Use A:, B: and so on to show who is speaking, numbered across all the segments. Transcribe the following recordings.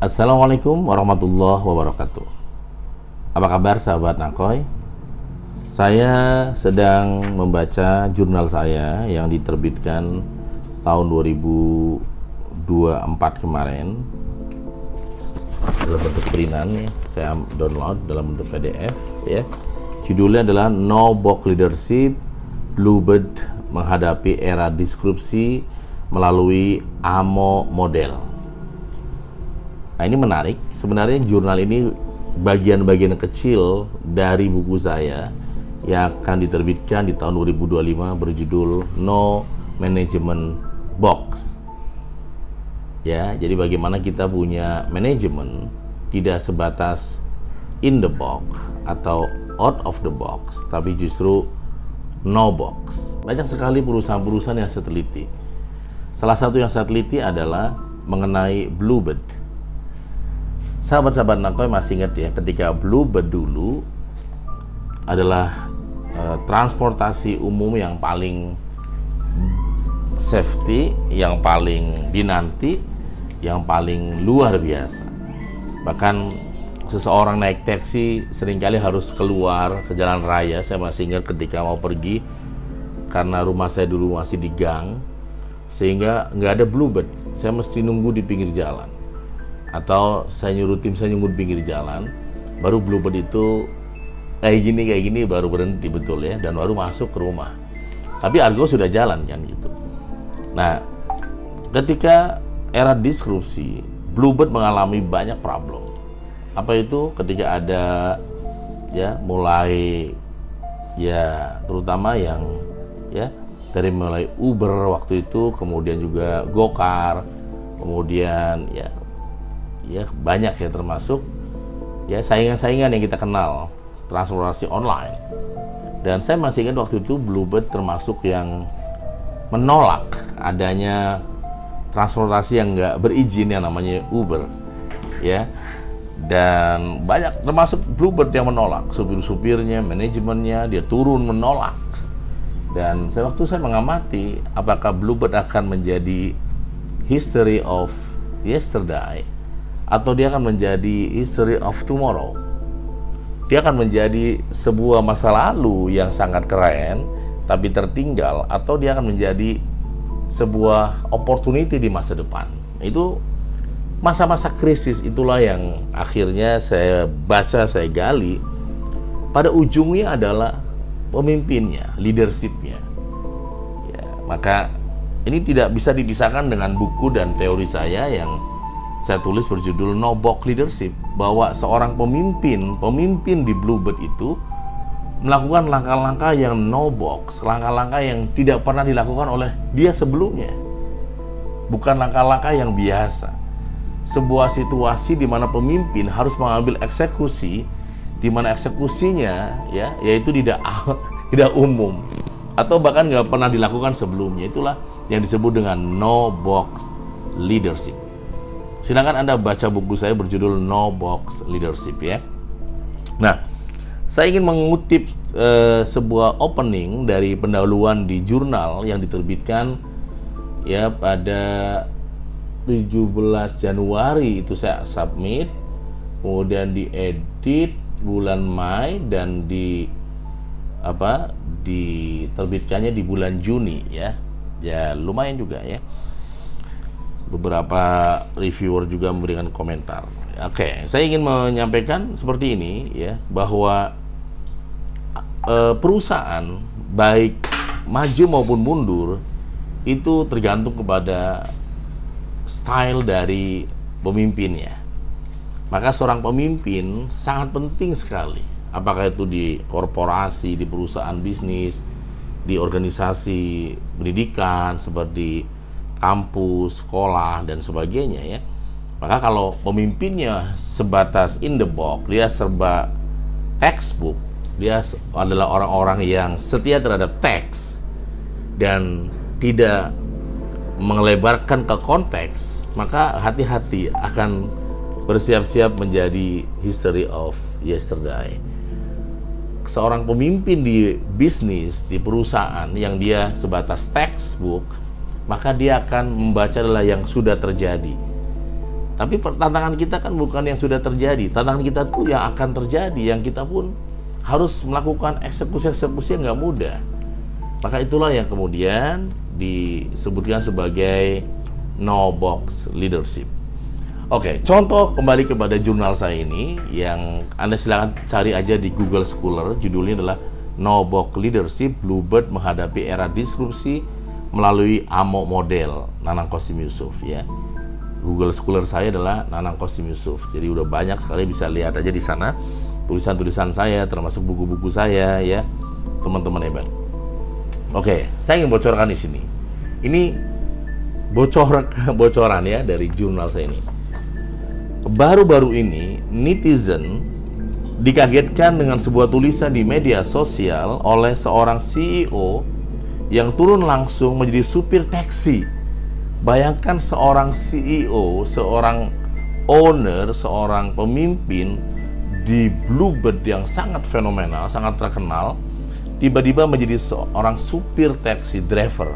A: Assalamualaikum warahmatullahi wabarakatuh. Apa kabar sahabat Nakoy? Saya sedang membaca jurnal saya yang diterbitkan tahun 2024 kemarin dalam bentuk printan ya. Saya download dalam bentuk PDF ya. Judulnya adalah No Box Leadership, Bluebird menghadapi era disrupsi melalui AMO model. Nah, ini menarik. Sebenarnya jurnal ini bagian-bagian kecil dari buku saya yang akan diterbitkan di tahun 2025 berjudul No Management Box. Ya, jadi bagaimana kita punya manajemen tidak sebatas in the box atau out of the box, tapi justru no box. Banyak sekali perusahaan-perusahaan yang saya teliti. Salah satu yang saya teliti adalah mengenai Bluebird. Sahabat-sahabat Nakoy masih ingat ya, ketika Bluebird dulu adalah transportasi umum yang paling safety, yang paling dinanti, yang paling luar biasa. Bahkan seseorang naik taksi seringkali harus keluar ke jalan raya. Saya masih ingat ketika mau pergi, karena rumah saya dulu masih di gang, sehingga nggak ada Bluebird. Saya mesti nunggu di pinggir jalan, atau saya nyuruh tim saya nunggu di pinggir jalan, baru Bluebird itu kayak gini baru berhenti betul ya, dan baru masuk ke rumah. Tapi Argo sudah jalan kan gitu. Nah, ketika era disrupsi, Bluebird mengalami banyak problem. Apa itu? Ketika ada ya mulai ya terutama yang ya dari mulai Uber waktu itu, kemudian juga Gokar, kemudian ya banyak ya, termasuk ya saingan-saingan yang kita kenal transportasi online. Dan saya masih ingat waktu itu Bluebird termasuk yang menolak adanya transportasi yang nggak berizin yang namanya Uber ya. Dan banyak termasuk Bluebird yang menolak, supir-supirnya, manajemennya, dia turun menolak. Dan waktu saya mengamati apakah Bluebird akan menjadi history of yesterday atau dia akan menjadi history of tomorrow. Dia akan menjadi sebuah masa lalu yang sangat keren tapi tertinggal, atau dia akan menjadi sebuah opportunity di masa depan. Itu masa-masa krisis itulah yang akhirnya saya baca, saya gali. Pada ujungnya adalah pemimpinnya, leadershipnya ya. Maka ini tidak bisa dipisahkan dengan buku dan teori saya yang saya tulis berjudul No Box Leadership, bahwa seorang pemimpin di Bluebird itu melakukan langkah-langkah yang no box, langkah-langkah yang tidak pernah dilakukan oleh dia sebelumnya. Bukan langkah-langkah yang biasa. Sebuah situasi di mana pemimpin harus mengambil eksekusi, di mana eksekusinya ya yaitu tidak umum atau bahkan nggak pernah dilakukan sebelumnya. Itulah yang disebut dengan no box leadership. Silakan Anda baca buku saya berjudul No Box Leadership ya. Nah, saya ingin mengutip sebuah opening dari pendahuluan di jurnal yang diterbitkan ya pada 17 Januari itu saya submit, kemudian diedit bulan Mei dan diterbitkannya di bulan Juni ya. Ya lumayan juga ya. Beberapa reviewer juga memberikan komentar. Oke, saya ingin menyampaikan seperti ini ya, bahwa perusahaan baik maju maupun mundur itu tergantung kepada style dari pemimpinnya. Maka seorang pemimpin sangat penting sekali, apakah itu di korporasi, di perusahaan bisnis, di organisasi pendidikan seperti kampus, sekolah, dan sebagainya ya. Maka kalau pemimpinnya sebatas in the box, dia serba textbook, dia adalah orang-orang yang setia terhadap teks dan tidak melebarkan ke konteks, maka hati-hati akan bersiap-siap menjadi history of yesterday. Seorang pemimpin di bisnis, di perusahaan yang dia sebatas textbook, maka dia akan membaca adalah yang sudah terjadi. Tapi tantangan kita kan bukan yang sudah terjadi, tantangan kita tuh yang akan terjadi, yang kita pun harus melakukan eksekusi-eksekusi yang nggak mudah. Maka itulah yang kemudian disebutkan sebagai no box leadership. Oke, contoh kembali kepada jurnal saya ini yang Anda silakan cari aja di Google Scholar. Judulnya adalah No Box Leadership, Bluebird Menghadapi Era Disrupsi Melalui AMO Model, Nanang Qasim Yusuf ya. Google Scholar saya adalah Nanang Qasim Yusuf. Jadi udah banyak sekali, bisa lihat aja di sana tulisan-tulisan saya, termasuk buku-buku saya ya, teman-teman hebat. Oke, saya ingin bocorkan di sini. Ini bocoran ya dari jurnal saya ini. Baru-baru ini netizen dikagetkan dengan sebuah tulisan di media sosial oleh seorang CEO yang turun langsung menjadi supir taksi. Bayangkan seorang CEO, seorang owner, seorang pemimpin di Bluebird yang sangat fenomenal, sangat terkenal, tiba-tiba menjadi seorang supir taksi driver.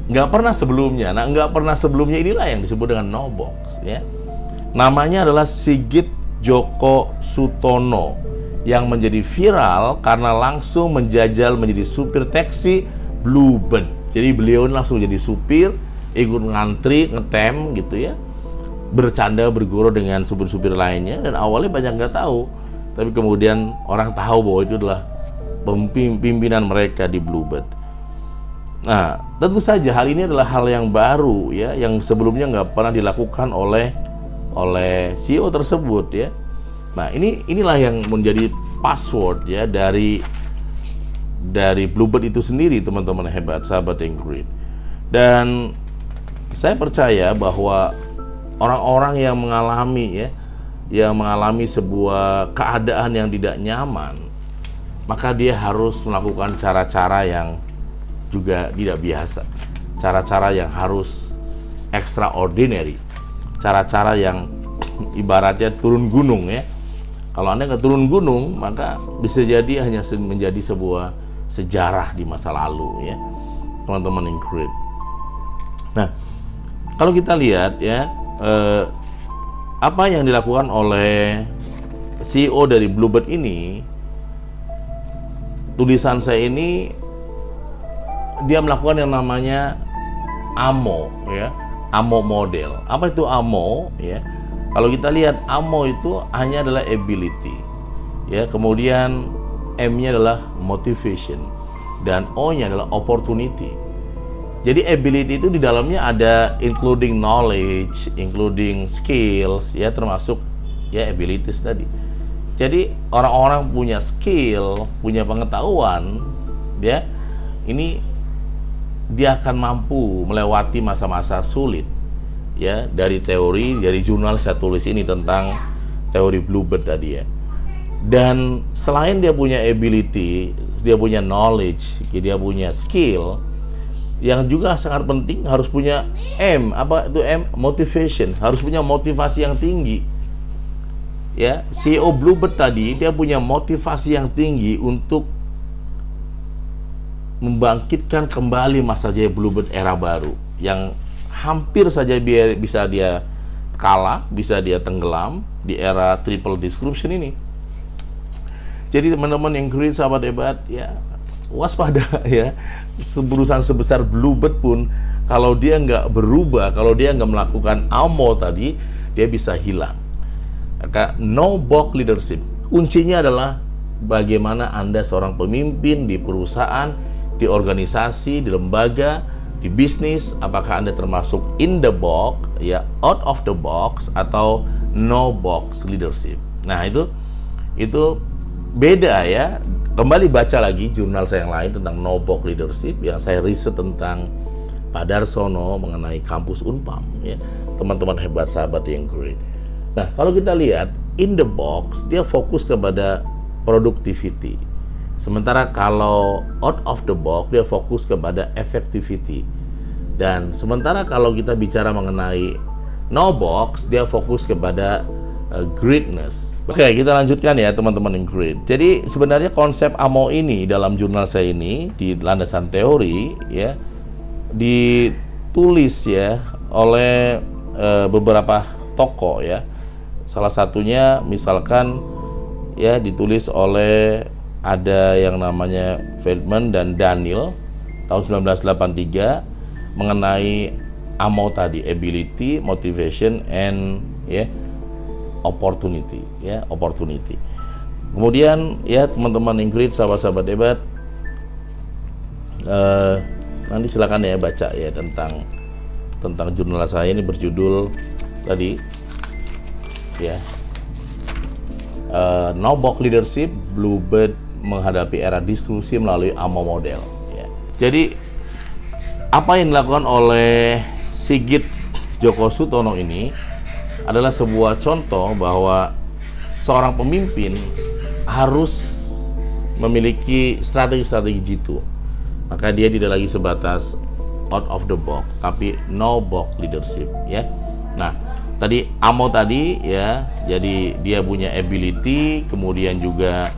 A: Nggak pernah sebelumnya inilah yang disebut dengan no box ya. Namanya adalah Sigit Joko Sutono yang menjadi viral karena langsung menjajal menjadi supir taksi Bluebird. Jadi beliau langsung jadi supir, ikut ngantri, ngetem gitu ya, bercanda, bergurau dengan supir-supir lainnya. Dan awalnya banyak nggak tahu, tapi kemudian orang tahu bahwa itu adalah pimpinan mereka di Bluebird. Nah, tentu saja hal ini adalah hal yang baru ya, yang sebelumnya nggak pernah dilakukan oleh CEO tersebut ya. Nah, inilah yang menjadi password ya dari Bluebird itu sendiri, teman-teman hebat, sahabat yang great. Dan saya percaya bahwa orang-orang yang mengalami sebuah keadaan yang tidak nyaman, maka dia harus melakukan cara-cara yang juga tidak biasa, cara-cara yang harus extraordinary, cara-cara yang ibaratnya turun gunung ya. Kalau Anda nggak turun gunung, maka bisa jadi hanya menjadi sebuah sejarah di masa lalu ya, teman-teman yang great. Nah, kalau kita lihat ya, apa yang dilakukan oleh CEO dari Bluebird ini, tulisan saya ini, dia melakukan yang namanya AMO ya, AMO model. Apa itu AMO ya? Kalau kita lihat, AMO itu hanya adalah ability ya, kemudian M-nya adalah motivation, dan O-nya adalah opportunity. Jadi ability itu di dalamnya ada including knowledge, including skills ya, termasuk ya abilities tadi. Jadi orang-orang punya skill, punya pengetahuan ya, ini dia akan mampu melewati masa-masa sulit ya. Dari teori, dari jurnal saya tulis ini tentang teori Bluebird tadi ya. Dan selain dia punya ability, dia punya knowledge, dia punya skill, yang juga sangat penting harus punya M. Apa itu M? Motivation. Harus punya motivasi yang tinggi ya. CEO Bluebird tadi dia punya motivasi yang tinggi untuk membangkitkan kembali masa jaya Bluebird era baru yang hampir saja bisa dia kalah, bisa dia tenggelam di era triple disruption ini. Jadi teman-teman yang great, sahabat hebat ya, waspada ya. Perusahaan sebesar Bluebird pun kalau dia nggak berubah, kalau dia nggak melakukan AMO tadi, dia bisa hilang. Maka no box leadership kuncinya adalah bagaimana Anda seorang pemimpin di perusahaan, di organisasi, di lembaga, di bisnis, apakah Anda termasuk in the box ya, out of the box, atau no box leadership. Nah, itu beda ya. Kembali baca lagi jurnal saya yang lain tentang no box leadership yang saya riset tentang Pak Darsono mengenai kampus Unpam ya, teman-teman hebat, sahabat yang great. Nah, kalau kita lihat in the box, dia fokus kepada productivity. Sementara kalau out of the box, dia fokus kepada effectivity. Dan sementara kalau kita bicara mengenai no box, dia fokus kepada greatness. Oke, kita lanjutkan ya teman-teman yang great. Jadi sebenarnya konsep AMO ini dalam jurnal saya ini di landasan teori ya, ditulis ya oleh beberapa tokoh ya. Salah satunya misalkan ya ditulis oleh ada yang namanya Feldman dan Daniel tahun 1983 mengenai AMO tadi, ability, motivation, and ya opportunity ya, opportunity. Kemudian ya teman-teman Ingrid, sahabat-sahabat hebat, nanti silakan ya baca ya tentang jurnal saya ini berjudul tadi ya, No-Bok Leadership, Bluebird menghadapi era diskusi melalui AMO model ya. Jadi apa yang dilakukan oleh Sigit Djoko Sutono ini adalah sebuah contoh bahwa seorang pemimpin harus memiliki strategi-strategi jitu. Maka dia tidak lagi sebatas out of the box, tapi no-box leadership ya. Nah, tadi AMO tadi ya, jadi dia punya ability, kemudian juga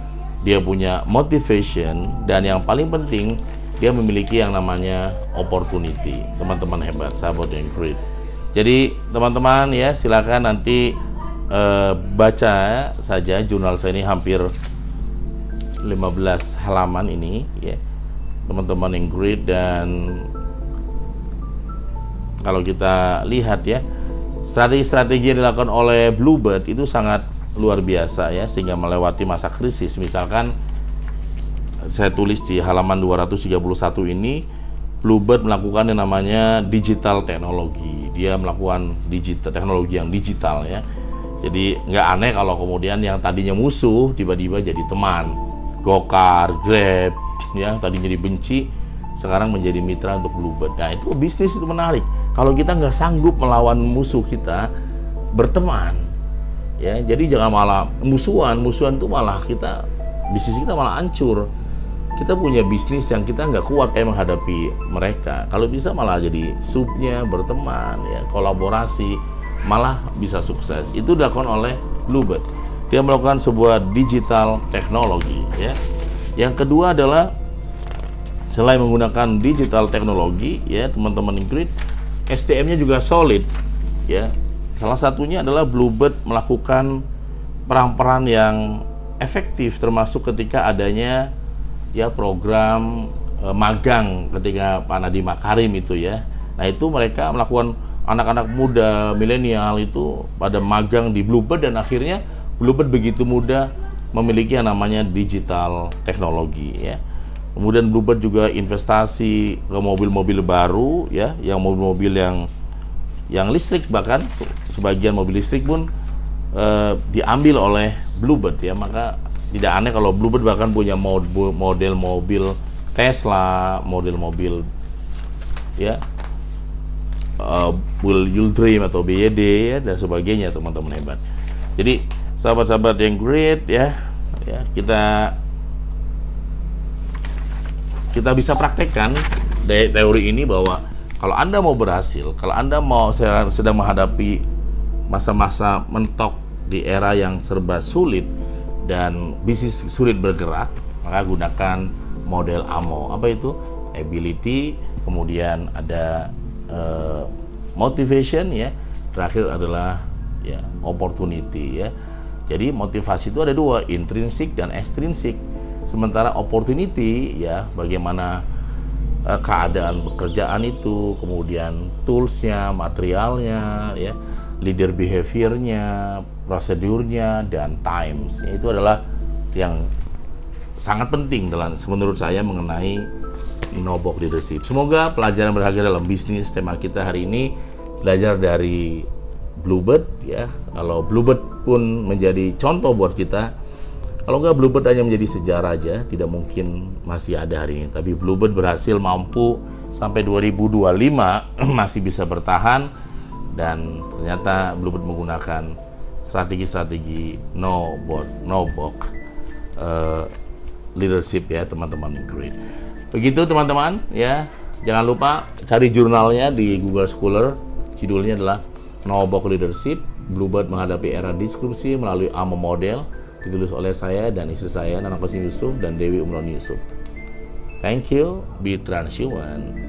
A: dia punya motivation, dan yang paling penting dia memiliki yang namanya opportunity. Teman-teman hebat, sahabat yang great. Jadi teman-teman ya, silakan nanti baca saja jurnal saya ini, hampir 15 halaman ini ya, teman-teman yang great. Dan kalau kita lihat ya, strategi-strategi yang dilakukan oleh Bluebird itu sangat luar biasa ya, sehingga melewati masa krisis. Misalkan saya tulis di halaman 231 ini, Bluebird melakukan yang namanya digital teknologi. Dia melakukan teknologi yang digital ya. Jadi nggak aneh kalau kemudian yang tadinya musuh tiba-tiba jadi teman. Gokar, Grab ya, tadinya dibenci sekarang menjadi mitra untuk Bluebird. Nah, itu bisnis itu menarik. Kalau kita nggak sanggup melawan musuh kita, berteman ya. Jadi jangan malah musuhan itu malah bisnis kita malah hancur. Kita punya bisnis yang kita nggak kuat kayak menghadapi mereka. Kalau bisa malah jadi subnya, berteman ya, kolaborasi, malah bisa sukses. Itu dilakukan oleh Bluebird. Dia melakukan sebuah digital teknologi ya. Yang kedua adalah selain menggunakan digital teknologi ya, teman-teman Ingrid, SDM-nya juga solid ya. Salah satunya adalah Bluebird melakukan peran-peran yang efektif, termasuk ketika adanya ya program magang ketika Pak Nadiem Makarim itu ya. Nah, itu mereka melakukan, anak-anak muda milenial itu pada magang di Bluebird, dan akhirnya Bluebird begitu mudah memiliki yang namanya digital teknologi ya. Kemudian Bluebird juga investasi ke mobil-mobil baru ya, yang mobil-mobil yang listrik, bahkan sebagian mobil listrik pun diambil oleh Bluebird ya. Maka tidak aneh kalau Bluebird bahkan punya model mobil Tesla, model mobil ya Gulfstream atau BYD ya, dan sebagainya, teman-teman hebat. Jadi sahabat-sahabat yang great ya, kita bisa praktekkan teori ini bahwa kalau Anda mau berhasil, kalau Anda sedang menghadapi masa-masa mentok di era yang serba sulit dan bisnis sulit bergerak, maka gunakan model AMO. Apa itu? Ability, kemudian ada motivation ya, terakhir adalah ya opportunity ya. Jadi motivasi itu ada dua, intrinsik dan ekstrinsik. Sementara opportunity ya, bagaimana keadaan pekerjaan itu, kemudian toolsnya, materialnya ya, leader behaviornya, prosedurnya, dan times. Itu adalah yang sangat penting menurut saya mengenai no-box leadership. Semoga pelajaran berharga dalam bisnis tema kita hari ini belajar dari Bluebird ya. Kalau Bluebird pun menjadi contoh buat kita, kalau nggak Bluebird hanya menjadi sejarah aja, tidak mungkin masih ada hari ini. Tapi Bluebird berhasil mampu sampai 2025 masih bisa bertahan, dan ternyata Bluebird menggunakan strategi-strategi no-box leadership ya, teman-teman. Great. Begitu teman-teman ya. Jangan lupa cari jurnalnya di Google Scholar. Judulnya adalah No-Box Leadership, Bluebird menghadapi era diskusi melalui AMO model. Ditulis oleh saya dan istri saya, Nana Qasim Yusuf dan Dewi Umron Yusuf. Thank you, be transhuman.